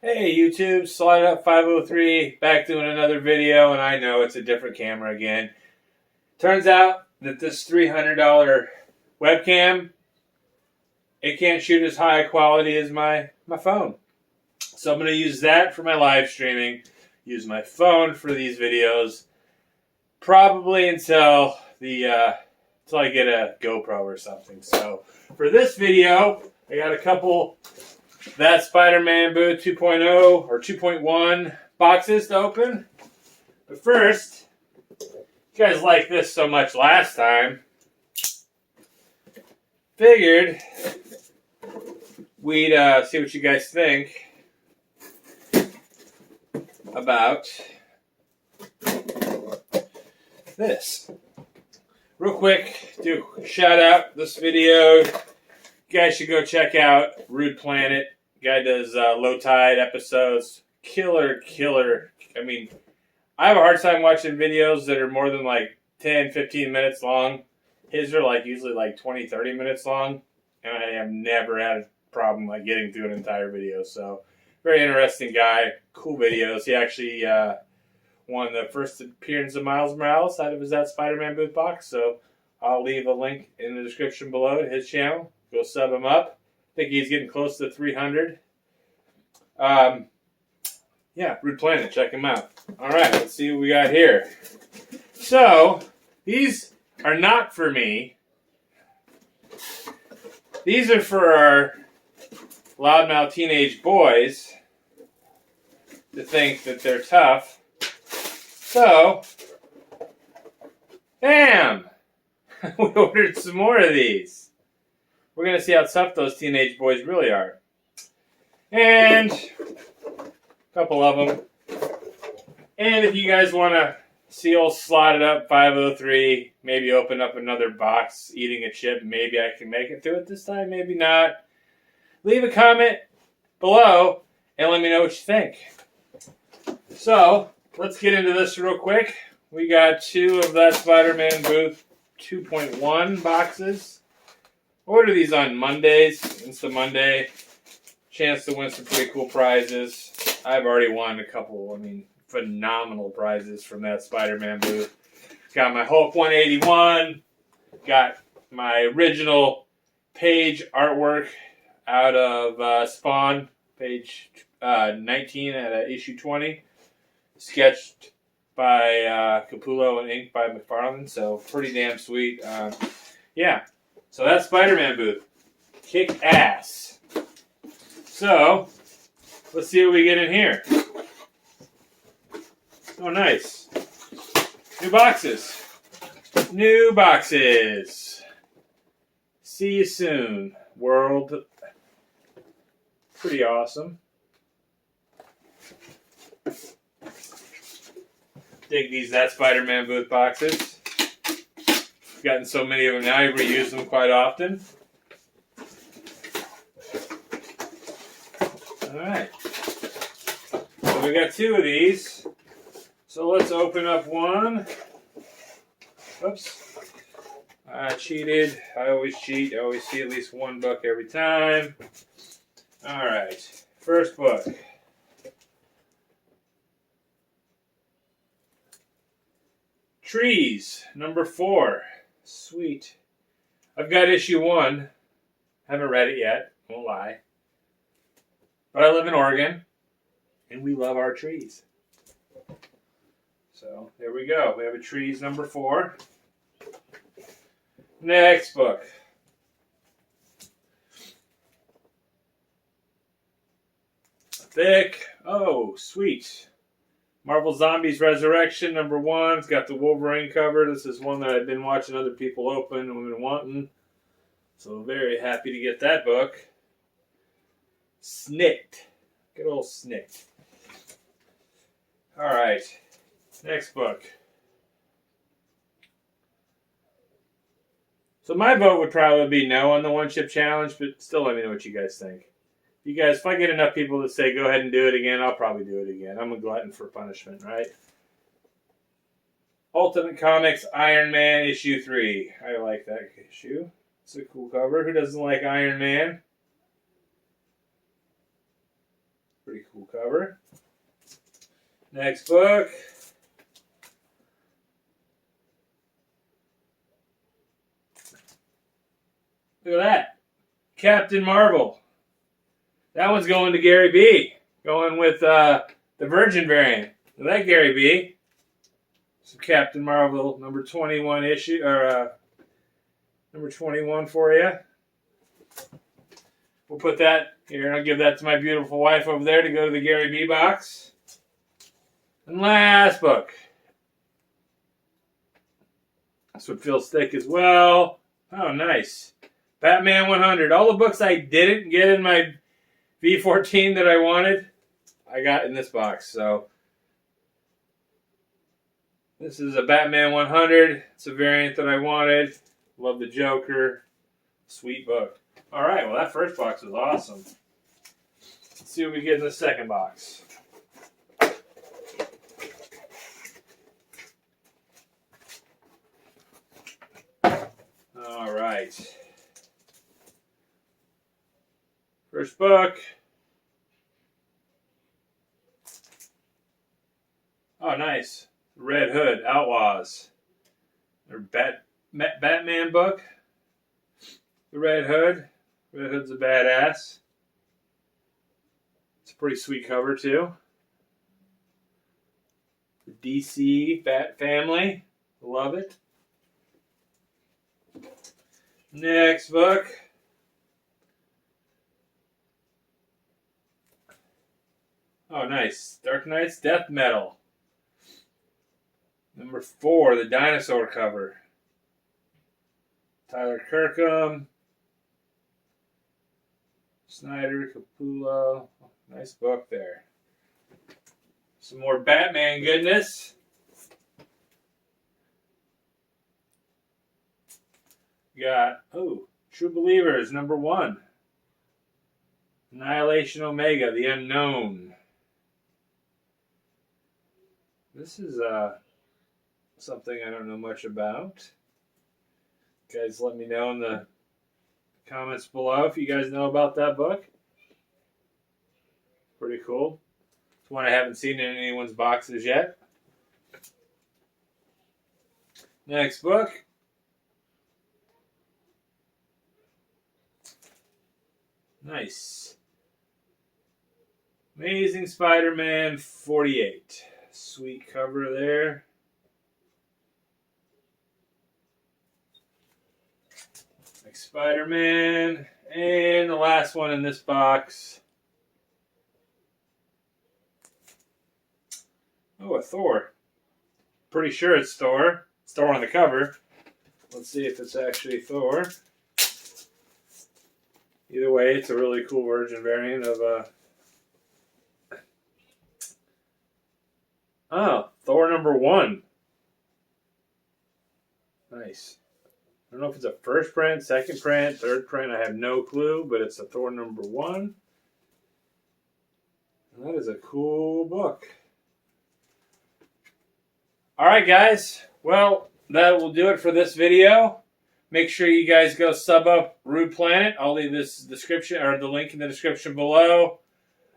Hey YouTube, Slide Up 503, back doing another video, and I know it's a different camera again. Turns out that this $300 webcam, it can't shoot as high quality as my phone. So I'm going to use that for my live streaming, use my phone for these videos, probably until I get a GoPro or something. So for this video, I got a couple Thatspidermanbooth 2.0 or 2.1 boxes to open. But first, you guys liked this so much last time, figured we'd see what you guys think about this. Real quick, do a shout out this video. You guys should go check out Rude Planet. Guy does low tide episodes. Killer. I mean, I have a hard time watching videos that are more than like 10, 15 minutes long. His are like usually like 20, 30 minutes long. And I have never had a problem like getting through an entire video. So, very interesting guy. Cool videos. He actually won the first appearance of Miles Morales out of his Thatspidermanbooth box. So, I'll leave a link in the description below to his channel. Go sub him up. I think he's getting close to 300. Yeah, Rude Planet, check him out. All right, let's see what we got here. So, these are not for me. These are for our loudmouth teenage boys to think that they're tough. So, bam! We ordered some more of these. We're going to see how tough those teenage boys really are. And a couple of them. And if you guys want to see old Slotted Up 503, maybe open up another box, eating a chip, maybe I can make it through it this time, maybe not. Leave a comment below and let me know what you think. So, let's get into this real quick. We got two of Thatspidermanbooth 2.1 boxes. Order these on Mondays. It's the Monday. Chance to win some pretty cool prizes. I've already won a couple, phenomenal prizes from Thatspidermanbooth. Got my Hulk 181. Got my original page artwork out of Spawn, page 19 at issue 20. Sketched by Capullo and inked by McFarlane. So pretty damn sweet. Yeah. So that's Spider-Man-Booth. Kick ass. So, let's see what we get in here. Oh, nice. New boxes. New boxes. See you soon, world. Pretty awesome. Dig these Thatspidermanbooth boxes. Gotten so many of them now, I reuse them quite often. Alright. So we got two of these. So let's open up one. Oops. I cheated. I always cheat. I always see at least one book every time. Alright. First book. Trees, number 4. Sweet. I've got issue 1. Haven't read it yet. Won't lie. But I live in Oregon, and we love our trees. So, there we go. We have a trees number 4. Next book. Thick. Oh, sweet. Marvel Zombies Resurrection, number 1. It's got the Wolverine cover. This is one that I've been watching other people open and we've been wanting. So very happy to get that book. Snicked. Good old Snicked. Alright. Next book. So my vote would probably be no on the one chip challenge, but still let me know what you guys think. You guys, if I get enough people to say go ahead and do it again, I'll probably do it again. I'm a glutton for punishment, right? Ultimate Comics Iron Man issue 3. I like that issue. It's a cool cover. Who doesn't like Iron Man? Pretty cool cover. Next book. Look at that. Captain Marvel. That one's going to Gary B. Going with the Virgin variant. Look at that, Gary B. Some Captain Marvel number 21 issue, or number 21 for you. We'll put that here, and I'll give that to my beautiful wife over there to go to the Gary B box. And last book. This one feels thick as well. Oh, nice. Batman 100. All the books I didn't get in my V14 that I wanted, I got in this box. So this is a Batman 100. It's a variant that I wanted. Love the Joker. Sweet book. All right, well, that first box was awesome. Let's see what we get in the second box. All right. First book. Oh, nice. Red Hood, Outlaws. Their Batman book. The Red Hood. Red Hood's a badass. It's a pretty sweet cover, too. The DC Bat family. Love it. Next book. Oh, nice. Dark Knight's Death Metal. Number 4, the dinosaur cover. Tyler Kirkham. Snyder, Capullo. Nice book there. Some more Batman goodness. We got, True Believers, number 1. Annihilation Omega, The Unknown. This is something I don't know much about. Guys, let me know in the comments below if you guys know about that book. Pretty cool. It's one I haven't seen in anyone's boxes yet. Next book. Nice. Amazing Spider-Man 48. Sweet cover there. Like Spider-Man. And the last one in this box. Oh, a Thor. Pretty sure it's Thor. It's Thor on the cover. Let's see if it's actually Thor. Either way, it's a really cool Virgin variant of Thor number 1. Nice. I don't know if it's a first print, second print, third print. I have no clue, but it's a Thor number 1. And that is a cool book. All right, guys. Well, that will do it for this video. Make sure you guys go sub up Rude Planet. I'll leave this description or the link in the description below.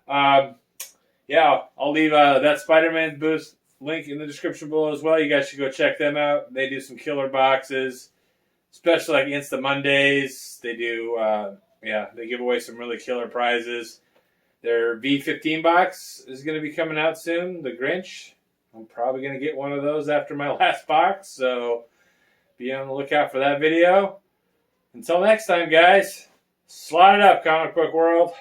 Yeah, I'll leave that Spider-Man-booth link in the description below as well. You guys should go check them out. They do some killer boxes, especially like Insta Mondays. They do, they give away some really killer prizes. Their V15 box is going to be coming out soon, the Grinch. I'm probably going to get one of those after my last box, so be on the lookout for that video. Until next time, guys, slide it up, comic book world.